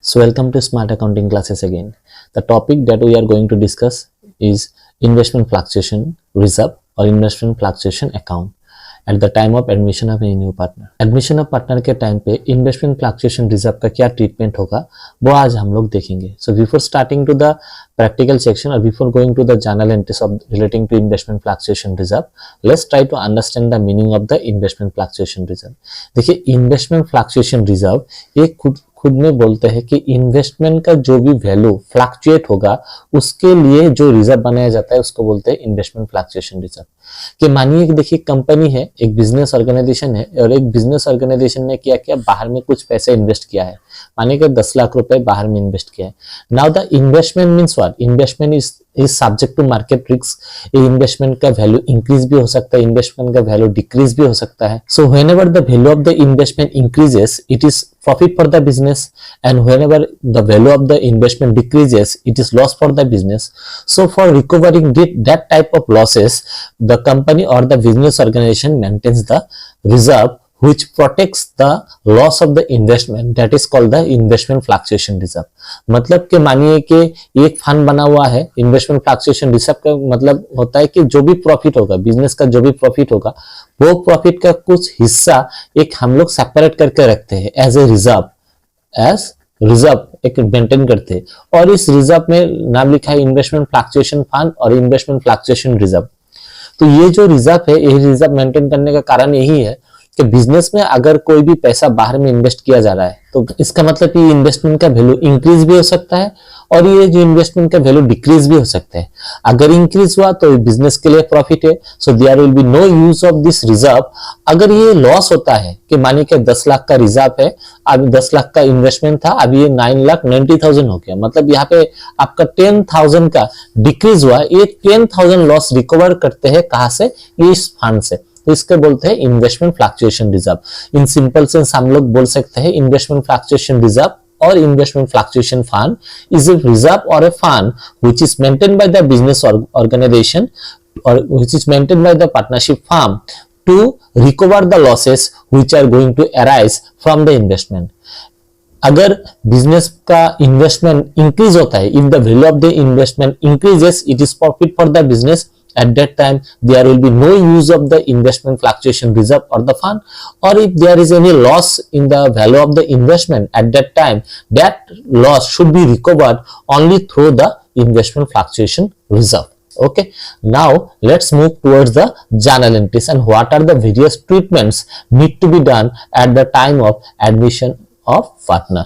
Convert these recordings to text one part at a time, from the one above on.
So welcome to Smart Accounting classes again. The topic that we are going to discuss is investment fluctuation reserve or investment fluctuation account at the time of admission of any new partner. Admission of partner के time पे investment fluctuation reserve का क्या treatment होगा वो आज हम लोग देखेंगे. So before starting to the practical section or before going to the journal entries of relating to investment fluctuation reserve, let's try to understand the meaning of the investment fluctuation reserve. देखिए investment fluctuation reserve एक खुद में बोलते हैं कि investment का जो भी वैल्यू फ्लक्चुएट होगा उसके लिए जो रिजर्व बनाया जाता है उसको बोलते हैं इन्वेस्टमेंट फ्लक्चुएशन रिजर्व. कि मानिए कि देखिए कंपनी है, एक बिजनेस ऑर्गेनाइजेशन है और एक बिजनेस ऑर्गेनाइजेशन ने क्या किया, बाहर में कुछ पैसे इन्वेस्ट किया है. मानिए कि 10 लाख रुपए बाहर में इन्वेस्ट किया है. Now the investment means what? Investment is subject to market risk. ये इन्वेस्टमेंट का वैल्यू इंक्रीज भी हो सकता है, इन्वेस्टमेंट का वैल्यू डिक्रीज भी हो सकता है. So whenever the value of the investment increases it is profit for the business, and whenever the value of the investment decreases it is loss for the business. So for recovering that type of losses, the company or the business organization maintains the reserve which protects the loss of the investment, that is called the investment fluctuation reserve. मतलब कि मानिए कि एक fund बना हुआ है, investment fluctuation reserve का मतलब होता है कि जो भी प्रॉफिट होगा, बिजनेस का जो भी प्रॉफिट होगा वो प्रॉफिट का कुछ हिस्सा एक हम लोग सेपरेट करके रखते हैं एज ए रिजर्व, एक मेंटेन करते हैं. और इस रिजर्व में नाम लिखा है इन्वेस्टमेंट फ्लक्चुएशन फंड और इन्वेस्टमेंट फ्लक्चुएशन रिजर्व. तो ये जो रिजर्व है, ये रिजर्व मेंटेन करने का कारण यही है कि बिजनेस में अगर कोई भी पैसा बाहर में इन्वेस्ट किया जा रहा है तो इसका मतलब कि इन्वेस्टमेंट का वैल्यू इंक्रीज भी हो सकता है और ये जो इन्वेस्टमेंट का वैल्यू डिक्रीज भी हो सकता है. अगर इंक्रीज हुआ तो बिजनेस के लिए प्रॉफिट है, so there will be no use of this reserve. अगर ये लॉस होता है कि मानिए कि 10 लाख का रिजर्व है, अब 10 लाख का इन्वेस्टमेंट था, अभी ये 9,90,000 हो गया, मतलब यहाँ पे आपका 10,000 का डिक्रीज हुआ. ये 10,000 लॉस रिकवर करते हैं कहां से? इस फंड से. तो इसके बोलते हैं investment fluctuation reserve. In simple sense हम लोग बोल सकते हैं investment fluctuation reserve or investment fluctuation fund is a reserve or a fund which is maintained by the business organization or which is maintained by the partnership firm to recover the losses which are going to arise from the investment. अगर business का investment increase होता है, if the value of the investment increases, it is profit for the business. At that time there will be no use of the investment fluctuation reserve or the fund, or if there is any loss in the value of the investment, at that time that loss should be recovered only through the investment fluctuation reserve. Okay, now let's move towards the journal entries and what are the various treatments need to be done at the time of admission of partner.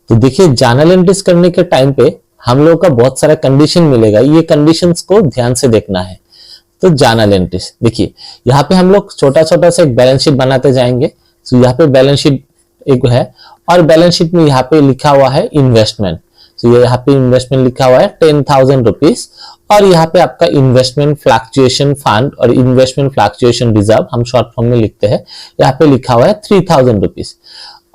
तो देखिए journal entries करने के time पे हम लोगों का बहुत सारा कंडीशन मिलेगा, ये कंडीशंस को ध्यान से देखना है. तो जर्नल एंट्रीज देखिए, यहाँ पे हम लोग छोटा छोटा सा एक बैलेंस शीट बनाते जाएंगे. तो यहाँ पे बैलेंस शीट एक है और बैलेंस शीट में यहाँ पे लिखा हुआ है इन्वेस्टमेंट. तो ये यहाँ पे इन्वेस्टमेंट लिखा हुआ है 10,000 रुपीज और यहाँ पे आपका इन्वेस्टमेंट फ्लक्चुएशन फंड और इन्वेस्टमेंट फ्लक्चुएशन रिजर्व हम शॉर्ट फॉर्म में लिखते हैं, यहाँ पे लिखा हुआ है 3,000 रुपीज.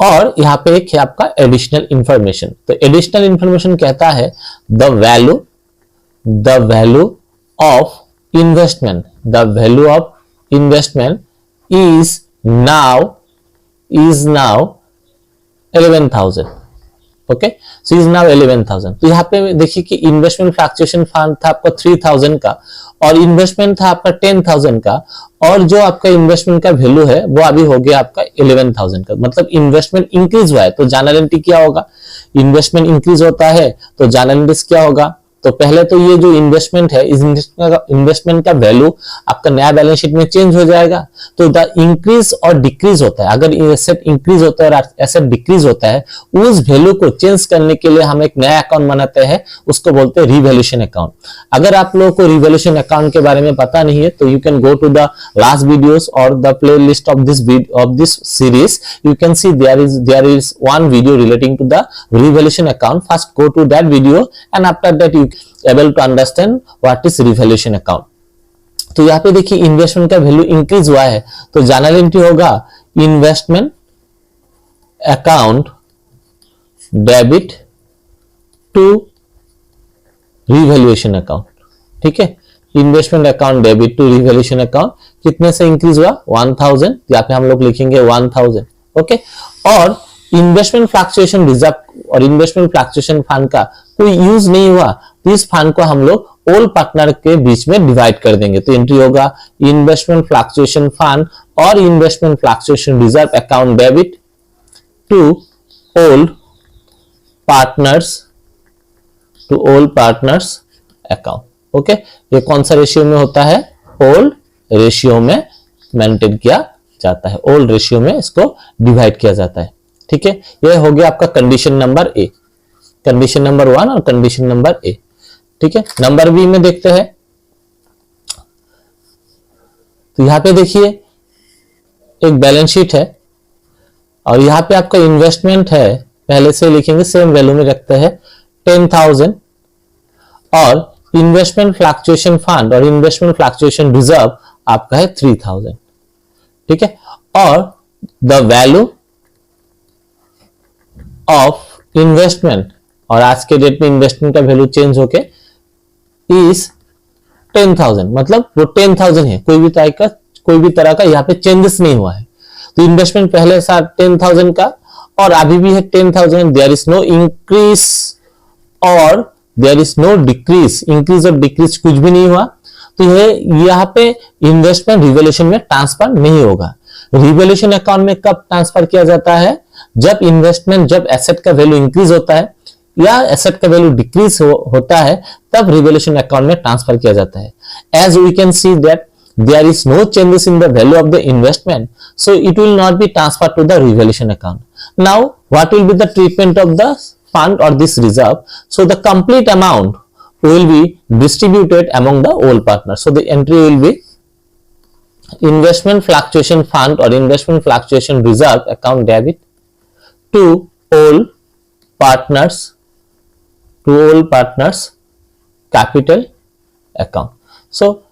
और यहाँ पे एक है आपका एडिशनल इंफॉर्मेशन. तो एडिशनल इंफॉर्मेशन कहता है the value of investment, the value of investment is now 11,000. okay, so is now 11,000. तो यहाँ पे देखिए कि इन्वेस्टमेंट फ्लक्चुएशन फंड था आपका 3,000 का और इन्वेस्टमेंट था आपका 10,000 का और जो आपका इन्वेस्टमेंट का वैल्यू है वो अभी हो गया आपका 11,000 का. मतलब इन्वेस्टमेंट इंक्रीज हुआ है. तो जर्नल एंट्री क्या होगा? इन्वेस्टमेंट इंक्रीज होता है तो जर्नल एंट्रीज क्या होगा? तो पहले तो ये जो इन्वेस्टमेंट है, इस इन्वेस्टमेंट का वैल्यू आपका नया बैलेंस शीट में चेंज हो जाएगा. तो द इंक्रीज और डिक्रीज होता है. अगर एसेट इंक्रीज होता है और एसेट डिक्रीज होता है, उस वैल्यू को चेंज करने के लिए हम एक नया अकाउंट बनाते हैं, उसको बोलते हैं रिवैल्यूएशन अकाउंट. अगर आप लोगों को रिवैल्यूएशन अकाउंट के बारे में पता नहीं है तो you can go to the last videos और the playlist of this series. You can see there is one video relating to the revaluation account. First go to that video and after that you able to understand what is revaluation account. तो यहाँ पे देखिए investment का value increase हुआ है तो journal entry होगा investment account debit to revaluation account. ठीक है, investment account debit to revaluation account कितने से इंक्रीज हुआ? 1,000. यहाँ पे हम लोग लिखेंगे 1,000. ओके, और इन्वेस्टमेंट फ्लक्चुएशन रिजर्व और इन्वेस्टमेंट फ्लक्चुएशन फंड का कोई यूज नहीं हुआ तो इस फंड को हम लोग ऑल पार्टनर के बीच में डिवाइड कर देंगे। तो एंट्री होगा इन्वेस्टमेंट फ्लक्चुएशन फंड और investment fluctuation reserve account debit to all partners account. Okay, ये कौन सा रेशियो में होता है? ऑल रेशियो में मेंटेन किया जाता है, ऑल रेशियो में इसको डिवाइड किया जाता है। ठीक है, ये हो गया आपका condition number A, condition number 1 और कंडीशन नंबर ए। ठीक है, नंबर बी में देखते हैं। तो यहां पे देखिए एक बैलेंस शीट है और यहां पे आपका इन्वेस्टमेंट है, पहले से लिखेंगे सेम वैल्यू में रखते हैं 10,000 और इन्वेस्टमेंट फ्लक्चुएशन फंड और इन्वेस्टमेंट फ्लक्चुएशन रिजर्व आपका है 3,000। ठीक है, और द वैल्यू ऑफ इन्वेस्टमेंट, और आज के डेट में इन्वेस्टमेंट का वैल्यू चेंज होके इज 10,000, मतलब वो 10,000 है, कोई भी तरह का यहाँ पे चेंजेस नहीं हुआ है। तो इन्वेस्टमेंट पहले साथ 10,000 का और अभी भी है 10,000, देयर इज नो इंक्रीज और there is no decrease, increase और डिक्रीज कुछ भी नहीं हुआ। तो ये यहाँ पे इन्वेस्टमेंट रिवैल्यूएशन में ट्रांसफर नहीं होगा। रिवैल्यूएशन अकाउंट में कब ट्रांसफर किया जाता है? जब इन्वेस्टमेंट, जब एसेट का वैल्यू इंक्रीज होता है या एसेट का वैल्यू डिक्रीज होता है तब रिवैल्यूएशन अकाउंट में ट्रांसफर किया जाता है। As we can see that there is no changes in the value of the investment, so it will not be transferred to the revaluation account. Now what will be the treatment of the fund or this reserve? So the complete amount will be distributed among the all partners. So the entry will be investment fluctuation fund or investment fluctuation reserve account debit to all partners capital account. So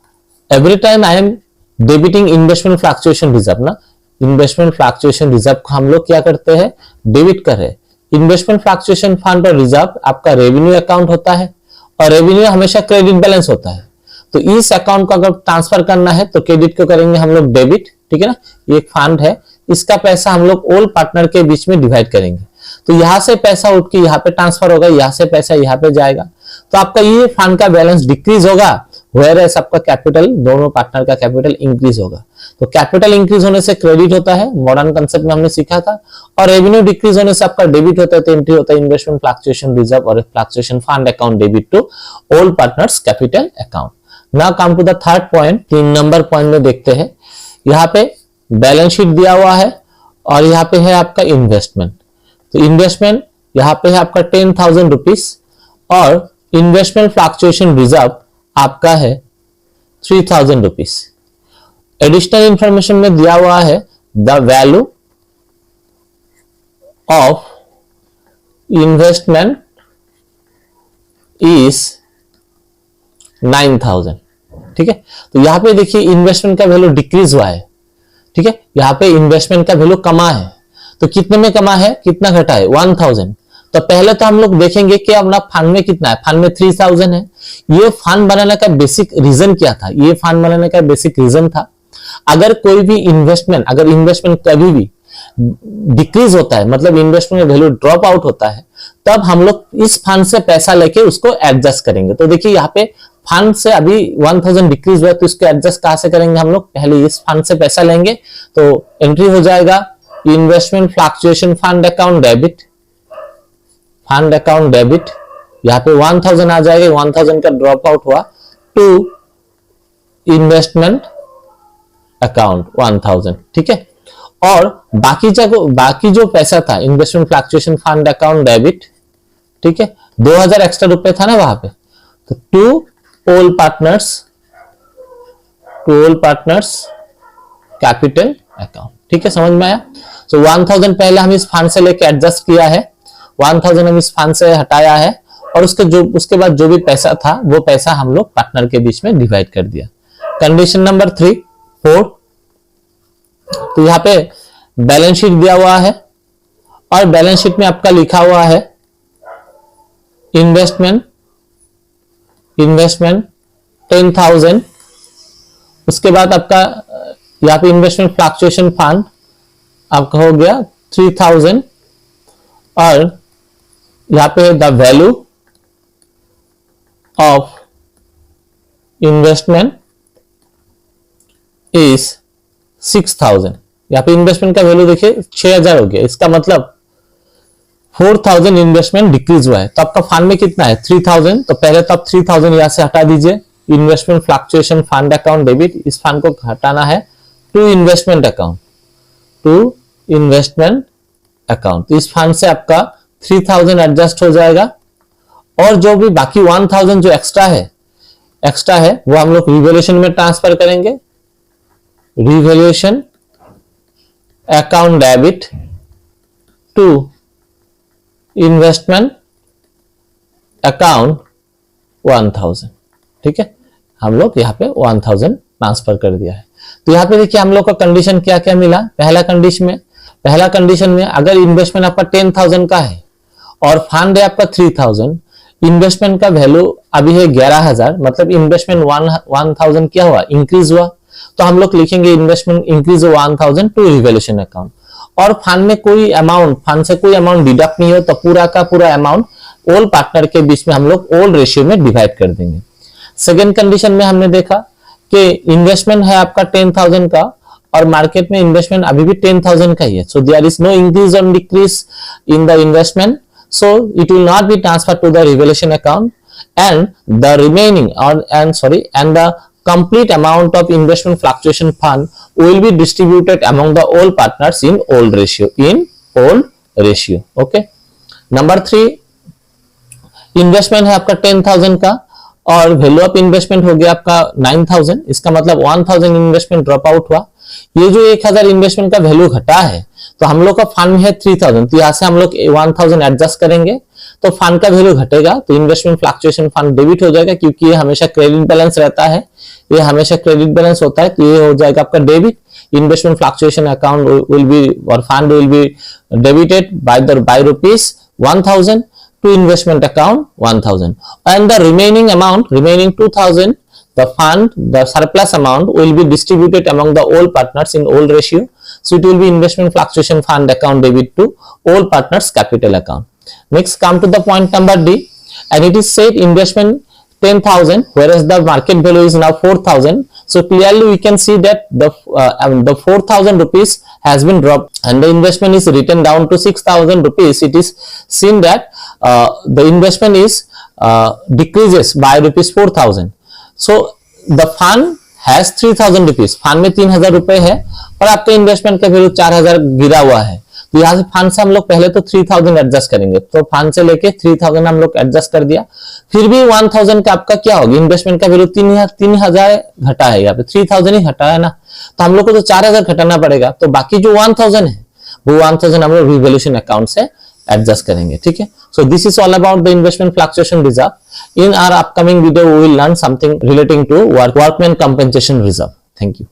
every time I am debiting investment fluctuation reserve ना, investment fluctuation reserve को हम लोग क्या करते हैं? Debit कर रहे हैं। इन्वेस्टमेंट फ्लक्चुएशन फंड और रिजर्व आपका रेवेन्यू अकाउंट होता है और रेवेन्यू हमेशा क्रेडिट बैलेंस होता है। तो इस अकाउंट को अगर ट्रांसफर करना है तो क्रेडिट को करेंगे हम लोग डेबिट। ठीक है ना, ये एक फंड है, इसका पैसा हम लोग ऑल पार्टनर के बीच में डिवाइड करेंगे। तो यहां से पैसा उठ के यहाँ पे ट्रांसफर होगा, यहां से पैसा यहाँ पे जाएगा, तो आपका ये फंड का बैलेंस डिक्रीज होगा, whereas आपका कैपिटल, दोनों पार्टनर का कैपिटल इंक्रीज होगा। तो कैपिटल इंक्रीज होने से क्रेडिट होता है, मॉडर्न कंसेप्ट में हमने सीखा था, और रेवेन्यू डिक्रीज होने से आपका डेबिट होता है। तो एंट्री होता है इन्वेस्टमेंट फ्लक्चुएशन रिजर्व और fluctuation fund account debit to all partners capital account. Now come to the third point, 3 number point में देखते हैं। यहाँ पे बैलेंस शीट दिया हुआ है और यहाँ पे है आपका इन्वेस्टमेंट। तो इन्वेस्टमेंट यहाँ पे है आपका 10,000 रुपीज और इन्वेस्टमेंट फ्लक्चुएशन रिजर्व आपका है 3,000 रुपीज। एडिशनल इंफॉर्मेशन में दिया हुआ है the value of investment is 9,000। ठीक है, तो यहां पे देखिए इन्वेस्टमेंट का वैल्यू डिक्रीज हुआ है। ठीक है, यहां पे इन्वेस्टमेंट का वैल्यू कमा है, तो कितने में कमा है, कितना घटा है? 1,000। तो पहले तो हम लोग देखेंगे कि अपना फंड में कितना है। फंड में 3,000 है। ये फंड बनाने का बेसिक रीजन क्या था? ये फंड बनाने का बेसिक रीजन था, अगर कोई भी इन्वेस्टमेंट, अगर इन्वेस्टमेंट कभी भी डिक्रीज होता है, मतलब इन्वेस्टमेंट का वैल्यू ड्रॉप आउट होता है, तब हम लोग इस फंड से पैसा लेके उसको एडजस्ट करेंगे। तो देखिए यहाँ पे फंड से अभी 1,000 डिक्रीज हुआ, तो इसको एडजस्ट कहां से करेंगे हम लोग? पहले इस फंड से पैसा लेंगे, तो एंट्री हो जाएगा investment fluctuation fund account debit, fund account debit, यहाँ पे 1,000 आ जाएगा, 1,000 का ड्रॉप आउट हुआ, टू इन्वेस्टमेंट अकाउंट 1,000। ठीक है, और बाकी जो पैसा था investment fluctuation fund account debit, ठीक है, 2,000 एक्स्ट्रा रुपए था ना वहां पे, तो to all partners capital account. ठीक है, समझ में आया? तो 1,000 पहले हम इस फंड से लेके एडजस्ट किया है, 1,000 हम इस फंड से हटाया है, और उसके बाद जो भी पैसा था वो पैसा हम लोग पार्टनर के बीच में डिवाइड कर दिया। कंडीशन नंबर 3, 4, तो यहाँ पे बैलेंस शीट दिया हुआ है और बैलेंस शीट में आपका लिखा हुआ है इन्वेस्टमेंट 10,000, उसके बाद आपका यहाँ पे इन्वेस्टमेंट फ्लक्चुएशन फंड आपका हो गया 3,000 और यहाँ पे the value of investment is 6000। यहाँ पे इन्वेस्टमेंट का वैल्यू देखिए 6000 हो गया, इसका मतलब 4000 इन्वेस्टमेंट डिक्रीज हुआ है। तो आपका फंड में कितना है 3000, तो पहले तो आप 3000 यहां से हटा दीजिए। Investment fluctuation fund account debit, इस फंड को हटाना है to investment account, to investment account. इस फंड से आपका 3000 एडजस्ट हो जाएगा और जो भी बाकी 1000 जो एक्स्ट्रा है वो हम लोग रिवैल्यूएशन में ट्रांसफर करेंगे। Revaluation account debit to investment account 1000। ठीक है, हम लोग यहाँ पे 1000 ट्रांसफर कर दिया है। तो यहाँ पे देखिए हम लोग का कंडीशन क्या क्या मिला। पहला कंडीशन में अगर इन्वेस्टमेंट आपका 10,000 का है और फंड है आपका 3000, इन्वेस्टमेंट का वैल्यू अभी है 11,000, मतलब इन्वेस्टमेंट 1000 क्या हुआ, इंक्रीज हुआ। तो हम लोग लिखेंगे investment increase 1000 to revaluation account. और फंड में कोई अमाउंट, फंड से कोई अमाउंट डिडक्ट नहीं हो तो पूरा का पूरा अमाउंट ऑल पार्टनर के बीच में हम लोग ऑल रेशियो में डिवाइड कर देंगे। सेकेंड कंडीशन में हमने देखा कि इन्वेस्टमेंट है आपका 10,000 का और मार्केट में इन्वेस्टमेंट अभी भी 10,000 का ही है, so there is no increase और decrease in the investment, so it will not be transfer to the revaluation account and the remaining and the complete amount of investment fluctuation fund will be distributed among the all partners in old ratio. Okay, number 3, investment है आपका 10,000 का और value of investment हो गया आपका 9,000, इसका मतलब 1000 investment drop out हुआ। ये जो 1000 इन्वेस्टमेंट का वैल्यू घटा है तो हम लोग का फंड है 3000, तो यहां से हम लोग 1000 एडजस्ट करेंगे तो फंड का वैल्यू घटेगा, तो इन्वेस्टमेंट फ्लक्चुएशन फंड डेबिट हो जाएगा क्योंकि ये हमेशा क्रेडिट बैलेंस रहता है, ये हमेशा क्रेडिट बैलेंस होता है, तो ये हो जाएगा आपका debit. Investment fluctuation account will be और fund will be debited by rupees 1000 to investment account 1000 and the remaining 2000, the surplus amount will be distributed among the all partners in all ratio, so it will be investment fluctuation fund account debit to all partners capital account. Next come to the point number D, and it is said investment 10,000 whereas the market value is now 4,000, so clearly we can see that the 4,000 rupees has been dropped and the investment is written down to 6,000 rupees. It is seen that the investment is decreases by rupees 4,000, so the fund has 3,000 rupees, fund में 3,000 रुपए है और आपका investment का value 4,000 गिरा हुआ है, तो यहाँ से फंड से हम लोग पहले तो 3000 एडजस्ट करेंगे, तो फंड से लेके 3000 हम लोग एडजस्ट कर दिया, फिर भी 1000 का आपका क्या होगा, इन्वेस्टमेंट का वैल्यू 3000 घटा है, यहाँ पे 3000 ही घटा है ना, तो हम लोग को तो 4000 घटाना पड़ेगा, तो बाकी जो 1000 है वो 1000 हम लोग रिवैल्यूएशन अकाउंट से एडजस्ट करेंगे। ठीक है, so this is all about the investment fluctuation reserve. In our upcoming video we will learn something relating to workman compensation reserve. Thank you.